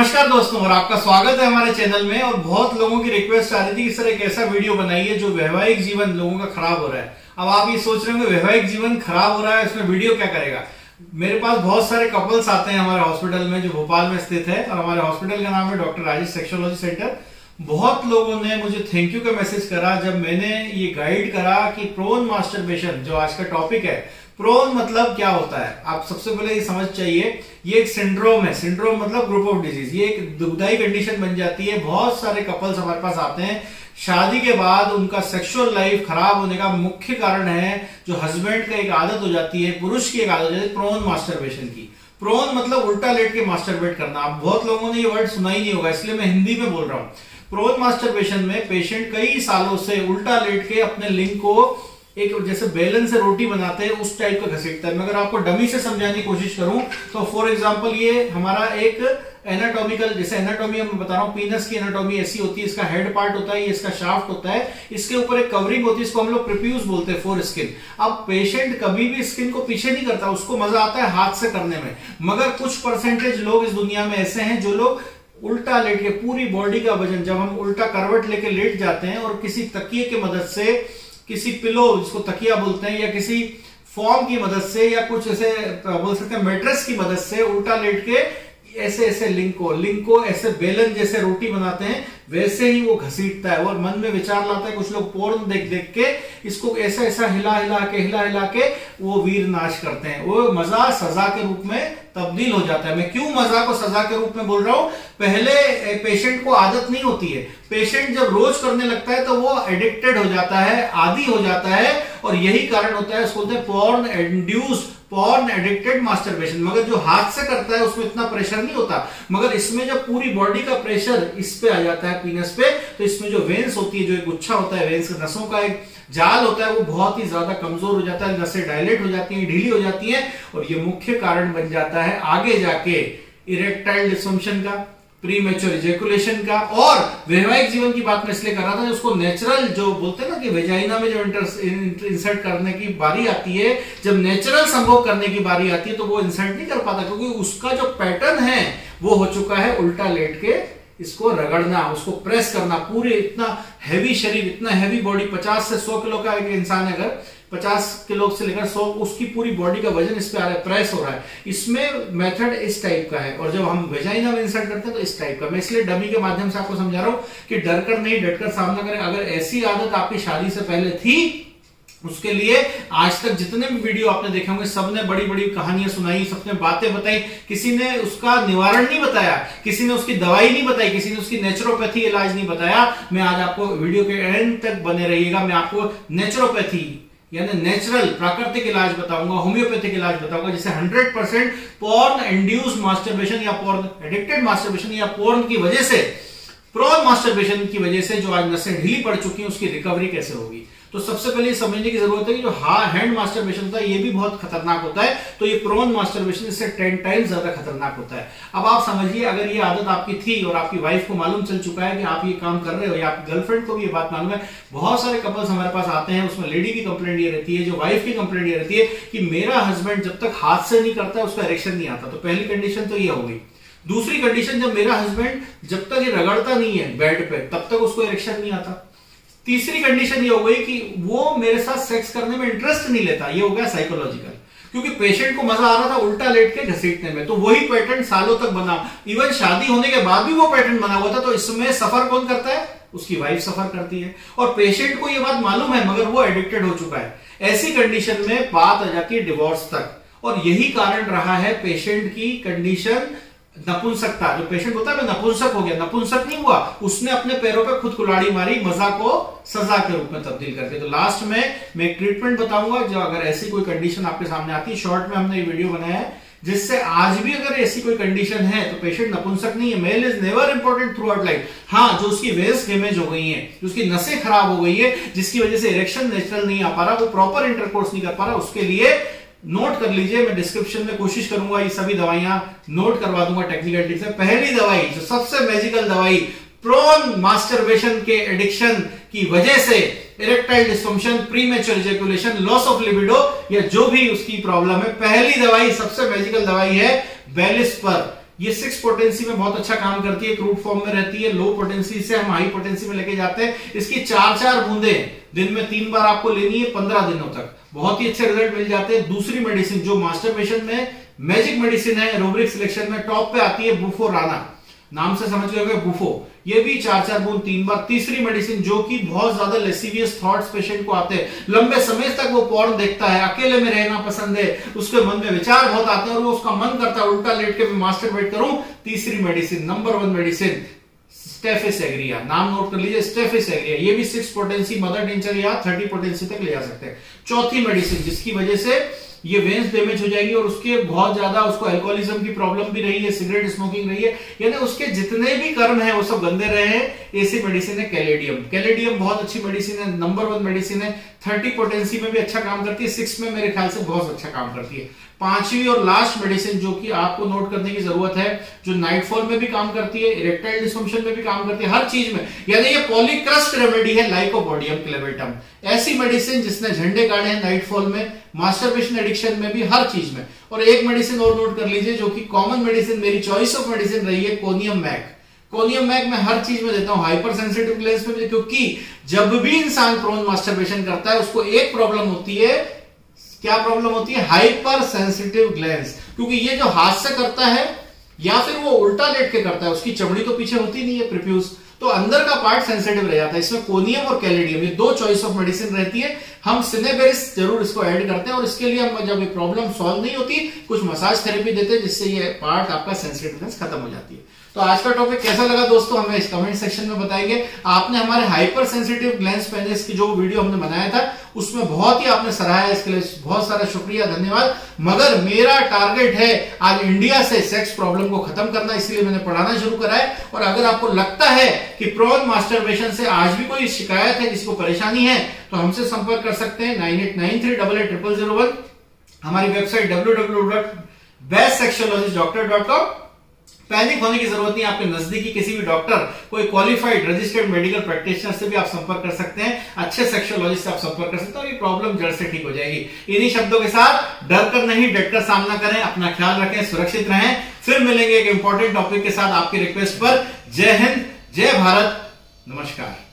नमस्कार दोस्तों, और आपका स्वागत है हमारे चैनल में। और बहुत लोगों की रिक्वेस्ट आ रही थी कि सर एक ऐसा वीडियो बनाइए जो वैवाहिक जीवन लोगों का खराब हो रहा है। अब आप ये सोच रहे होंगे वैवाहिक जीवन खराब हो रहा है, इसमें वीडियो क्या करेगा। मेरे पास बहुत सारे कपल्स आते हैं हमारे हॉस्पिटल में जो भोपाल में स्थित है, और हमारे हॉस्पिटल का नाम है डॉक्टर राजेश सेक्सोलॉजी सेंटर। बहुत लोगों ने मुझे थैंक यू का मैसेज करा जब मैंने ये गाइड करा कि प्रोन मास्टरबेशन जो आज का टॉपिक है, प्रोन मतलब क्या होता है। आप सबसे पहले ये समझ चाहिए, ये एक सिंड्रोम है। सिंड्रोम मतलब ग्रुप ऑफ डिजीज। ये एक दुखदाई कंडीशन बन जाती है। बहुत सारे कपल्स हमारे पास आते हैं, शादी के बाद उनका सेक्सुअल लाइफ खराब होने का मुख्य कारण है जो हस्बैंड का एक आदत हो जाती है, पुरुष की एक आदत हो जाती है, प्रोन मास्टरबेशन की। प्रोन मतलब उल्टा लेट के मास्टरबेट करना। आप बहुत लोगों ने ये वर्ड सुना ही नहीं होगा, इसलिए मैं हिंदी में बोल रहा हूं। प्रोन मास्टरबेशन में पेशेंट कई सालों से उल्टा लेट के अपने लिंग को एक जैसे बेलन से रोटी बनाते हैं उस टाइप का घसीटता है। मैं अगर आपको डमी से समझाने की कोशिश करूं तो फॉर एग्जांपल ये हमारा एक एनाटॉमिकल, जैसे एनाटॉमी मैं बता रहा हूं, पीनस की एनाटॉमी ऐसी होती है। इसका हेड पार्ट होता है, ये इसका शाफ्ट होता है, इसके ऊपर एक कवरिंग होती है, इसको हम लोग प्रिप्यूस बोलते हैं, फोर स्किन। अब पेशेंट कभी भी स्किन को पीछे नहीं करता, उसको मजा आता है हाथ से करने में। मगर कुछ परसेंटेज लोग इस दुनिया में ऐसे हैं जो लोग उल्टा लेट के पूरी बॉडी का वजन, जब हम उल्टा करवट लेके लेट जाते हैं और किसी तकिए की मदद से, किसी पिलो जिसको तकिया बोलते हैं, या किसी फॉर्म की मदद से, या कुछ ऐसे बोल सकते हैं मेट्रेस की मदद से उल्टा लेट के ऐसे ऐसे लिंग को ऐसे बेलन जैसे रोटी बनाते हैं, वैसे ही वो घसीटता है। और मन में विचार लाता है, कुछ लोग पोर्न देख देख के इसको ऐसा ऐसा हिला हिला के वो वीर नाश करते हैं। वो मजा सजा के रूप में तब्दील हो जाता है। मैं क्यों मजा को सजा के रूप में बोल रहा हूं, पहले पेशेंट को आदत नहीं होती है। पेशेंट जब रोज करने लगता है तो वो एडिक्टेड हो जाता है, आदी हो जाता है, और यही कारण होता है, उसको बोलते हैं porn induced, porn addicted masturbation. मगर जो हाथ से करता है उसमें इतना प्रेशर नहीं होता, मगर इसमें जब पूरी बॉडी का प्रेशर इस पे आ जाता है, पीनस पे, तो इसमें जो वेन्स होती है, जो एक गुच्छा होता है, वेन्स नसों का एक जाल होता है, वो बहुत ही ज्यादा कमजोर हो जाता है, नसें डायलेट हो जाती हैं, ढीली हो जाती हैं, और ये मुख्य कारण बन जाता है आगे जाके इरेक्टाइल डिसफंक्शन का, प्रीमेच्योर इजैकुलेशन का। और वैवाहिक जीवन की बात मैं इसलिए कर रहा था, उसको नेचुरल जो बोलते हैं ना कि वेजाइना में जो इंसर्ट करने की बारी आती है, जब नेचुरल संभोग करने की बारी आती है तो वो इंसर्ट नहीं कर पाता, क्योंकि उसका जो पैटर्न है वो हो चुका है उल्टा लेट के इसको रगड़ना, उसको प्रेस करना। पूरे इतना हैवी शरीर, इतना हैवी बॉडी, 50 से 100 किलो का एक इंसान है, अगर 50 किलो से लेकर 100, उसकी पूरी बॉडी का वजन इस पे आ रहा है, प्रेस हो रहा है। इसमें मेथड इस टाइप का है, और जब हम वेजाइना में इंसर्ट करते हैं तो इस टाइप का। मैं इसलिए डमी के माध्यम से आपको समझा रहा हूं कि डर कर नहीं, डटकर सामना करें। अगर ऐसी आदत आपकी शादी से पहले थी, उसके लिए आज तक जितने भी वीडियो आपने देखे होंगे, सबने बड़ी बड़ी कहानियां सुनाई, सबने बातें बताई, किसी ने उसका निवारण नहीं बताया, किसी ने उसकी दवाई नहीं बताई, किसी ने उसकी नेचुरोपैथी इलाज नहीं बताया। मैं आज आपको वीडियो के एंड तक बने रहिएगा, मैं आपको नेचुरोपैथी यानी नेचुरल प्राकृतिक इलाज बताऊंगा, होम्योपैथिक इलाज बताऊंगा, जिसे 100% पॉर्न इंड्यूस्ड मास्टरबेशन या पॉर्न एडिक्टेड मास्टरबेशन या पॉर्न की वजह से, प्रोन मास्टरबेशन की वजह से जो आज नसें ढीली पड़ चुकी हैं, उसकी रिकवरी कैसे होगी। तो सबसे पहले समझने की जरूरत है कि जो हैंड मास्टरबेशन होता है ये भी बहुत खतरनाक होता है, तो ये प्रोन मास्टरबेशन इससे 10 टाइम्स ज्यादा खतरनाक होता है। अब आप समझिए, अगर ये आदत आपकी थी और आपकी वाइफ को मालूम चल चुका है कि आप ये काम कर रहे हो, या आपकी गर्लफ्रेंड को भी ये बात मालूम है। बहुत सारे कपल्स हमारे पास आते हैं, उसमें लेडी की कंप्लेंट ये रहती है, जो वाइफ की कंप्लेंट ये रहती है कि मेरा हस्बैंड जब तक हाथ से नहीं करता उसका इरेक्शन नहीं आता। तो पहली कंडीशन तो ये हो गई। दूसरी कंडीशन, जब मेरा हस्बैंड जब तक ये रगड़ता नहीं है बेड पे, तब तक उसको इरेक्शन नहीं आता। तीसरी कंडीशन ये हो गई कि वो मेरे साथ सेक्स करने में इंटरेस्ट नहीं लेता। ये हो गया साइकोलॉजिकल, क्योंकि पेशेंट को मजा आ रहा था उल्टा लेट के घसीटने में, तो वही पैटर्न सालों तक बना, इवन शादी होने के बाद भी वो पैटर्न बना हुआ था। तो इसमें सफर कौन करता है? उसकी वाइफ सफर करती है, और पेशेंट को ये बात मालूम है, मगर वो एडिक्टेड हो चुका है। ऐसी कंडीशन में बात आ जाती है डिवोर्स तक, और यही कारण रहा है पेशेंट की कंडीशन नपुंसकता। जो पेशेंट होता है मैं नपुंसक हो गया, नपुंसक नहीं हुआ, उसने अपने पैरों पे खुद कुल्हाड़ी मारी, मजा को सजा के रूप में तब्दील करके। तो लास्ट में मैं एक ट्रीटमेंट बताऊंगा, जो अगर ऐसी कोई कंडीशन आपके सामने आती है, शॉर्ट में हमने ये वीडियो बनाया है, जिससे आज भी अगर ऐसी कोई कंडीशन है तो पेशेंट नपुंसक नहीं है। Male is never important throughout life. हाँ, जो उसकी वेन्स डैमेज हो गई है, जो उसकी नसें खराब हो गई है, जिसकी वजह से इरेक्शन नेचुरल नहीं आ पा रहा, वो प्रॉपर इंटरकोर्स नहीं कर पा रहा, उसके लिए नोट कर लीजिए, मैं डिस्क्रिप्शन में कोशिश करूंगा ये सभी दवाइयां नोट करवा दूंगा टेक्निकल से। पहली दवाई, जो सबसे मैजिकल दवाई, प्रोन मास्टरबेशन के एडिक्शन की वजह से erectile dysfunction, premature ejaculation, loss of libido, या जो भी उसकी प्रॉब्लम है, पहली दवाई सबसे मैजिकल दवाई है बेलिस्पर। ये 6 पोटेंसी में बहुत अच्छा काम करती है, क्रूड फॉर्म में रहती है। लो पोटेंसी से हम हाई पोटेंसी में लेके जाते हैं। इसकी 4-4 बूंदे दिन में 3 बार आपको लेनी है 15 दिनों तक, बहुत ही अच्छे रिजल्ट मिल जाते हैं। दूसरी मेडिसिन जो मास्टरबेशन में मैजिक मेडिसिन है, रूब्रिक सिलेक्शन में टॉप पे आती है, बुफोराना, नाम से समझ गए बुफो, ये भी 4-4 बूंद 3 बार। तीसरी मेडिसिन जो कि बहुत ज्यादा लेसिवियस थॉट्स पेशेंट को आते हैं, लंबे समय तक वो पोर्न देखता है, अकेले में रहना पसंद है, उसके मन में विचार बहुत आते हैं और वो उसका मन करता है उल्टा लेट के मैं मास्टरबेट करूं। तीसरी मेडिसिन, नंबर 1 मेडिसिन स्टेफिस एग्रिया, नाम नोट कर लीजिए, स्टेफिस एग्रिया। ये भी 6 पोटेंसी मदर टिंचर या 30 पोटेंसी तक ले जा सकते हैं। चौथी मेडिसिन जिसकी वजह से ये वेन्स डैमेज हो जाएगी और उसके बहुत ज्यादा उसको अल्कोहलिज्म की प्रॉब्लम भी रही है, सिगरेट स्मोकिंग रही है, यानी उसके जितने भी कर्म है वो सब गंदे रहे हैं। ऐसी मेडिसिन है कैलेडियम। कैलेडियम बहुत अच्छी मेडिसिन है, नंबर 1 मेडिसिन है, 30 पोटेंसी में भी अच्छा काम करती है, 6 में मेरे ख्याल से बहुत अच्छा काम करती है। पांचवी और लास्ट मेडिसिन जो कि आपको नोट करने की जरूरत है, जो नाइटफॉल में भी काम करती है, इरेक्टाइल डिस्फंक्शन में भी काम करती है, हर चीज में, यानी ये पॉलीक्रस्ट रेमेडी है, लाइकोपोडियम क्लेवेटम। ऐसी मेडिसिन जिसने झंडे गाड़े हैं नाइटफॉल में, मास्टरबेशन एडिक्शन में भी, हर चीज में। और एक मेडिसिन और नोट कर लीजिए जो कि कॉमन मेडिसिन मेरी चॉइस ऑफ मेडिसिन रही है, कोनियम मैक। कोनियम मैक मैं हर चीज में देता हूं, हाइपर सेंसिटिव ग्लैंड्स में, क्योंकि जब भी इंसान प्रोन मास्टरबेशन करता है उसको एक प्रॉब्लम होती है। क्या प्रॉब्लम होती है? Hyper sensitive glands. क्योंकि ये जो हाथ से करता है या फिर वो उल्टा लेट के करता है, उसकी चमड़ी तो पीछे होती नहीं है, प्रीप्यूस, तो अंदर का पार्ट सेंसिटिव रह जाता है। इसमें कोनियम और कैलेडियम ये 2 चॉइस ऑफ मेडिसिन रहती है। हम सिनेबेरिस जरूर इसको ऐड करते हैं और इसके लिए हम जब ये प्रॉब्लम सॉल्व नहीं होती कुछ मसाज थेरेपी देते हैं जिससे ये पार्ट आपका सेंसिटिवनेस खत्म हो जाती है। तो आज का टॉपिक कैसा लगा दोस्तों हमें इस कमेंट सेक्शन में बताइए। आपने हमारे हाइपर सेंसिटिव ग्लैंड्स पेनिस की जो वीडियो हमने बनाया था उसमें बहुत ही आपने सराहा है, इसके लिए बहुत सारा शुक्रिया, धन्यवाद। मगर मेरा टारगेट है आज इंडिया से सेक्स प्रॉब्लम को खत्म करना, इसलिए मैंने पढ़ाना शुरू करा है। और अगर आपको लगता है कि प्रोन मास्टरबेशन से आज भी कोई शिकायत है, किसी को परेशानी है, तो हमसे संपर्क कर सकते हैं 9893880001। हमारी वेबसाइट www.bestsexualogistdoctor.com। पैनिक होने की जरूरत नहीं, आपके नजदीकी किसी भी डॉक्टर, कोई क्वालिफाइड रजिस्टर्ड मेडिकल प्रैक्टिशनर से भी आप संपर्क कर सकते हैं, अच्छे सेक्सुअलॉजिस्ट से आप संपर्क कर सकते हैं और ये प्रॉब्लम जड़ से ठीक हो जाएगी। इन्हीं शब्दों के साथ डर कर नहीं डट कर सामना करें, अपना ख्याल रखें, सुरक्षित रहें। फिर मिलेंगे एक इंपॉर्टेंट टॉपिक के साथ आपकी रिक्वेस्ट पर। जय हिंद, जय भारत, नमस्कार।